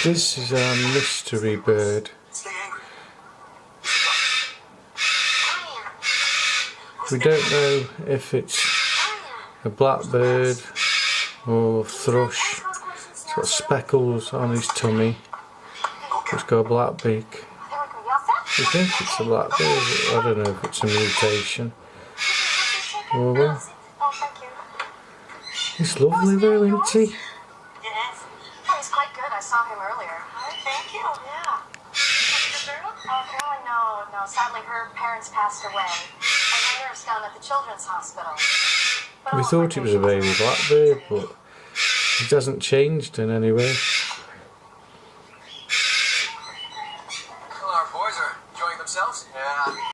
This is our mystery bird. We don't know if it's a blackbird or thrush. It's got speckles on his tummy. It's got a black beak. We think it's a blackbird. I don't know if it's a mutation. Oh well. He's lovely though, isn't he? Yes. He's quite good. I saw him earlier. Thank you. Yeah. Oh, no. Sadly, her parents passed away. I nursed down at the children's hospital. We thought it was a baby blackbird, but it hasn't changed in any way.